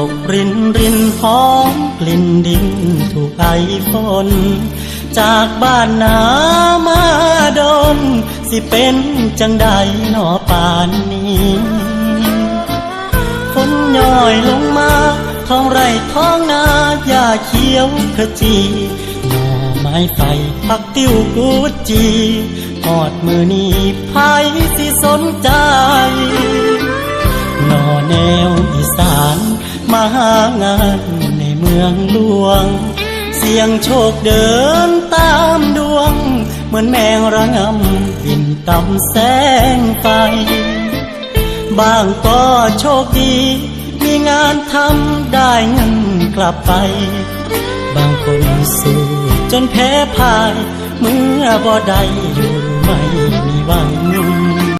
กรินรินหอมกลิ่นดินถูกไอฝนจากบ้านนามาดนสิเป็นจังใดหนอป่านนี้ฝนย่อยลงมาท้องไร่ท้องนาหญ้าเขียวขจีหน่อไม้ไฟผักติ้วกูจีหอดมือนี้ไผสิสนใจหน่อแนวอีสานมาหางานในเมืองหลวงเสียงโชคเดินตามดวงเหมือนแมงระงำบินต่ำแสงไฟบางก็โชคดีมีงานทำได้เงินกลับไปบางคนสู้จนแพ้พ่ายเมื่อบ่ได้อยู่ไม่มีหวัง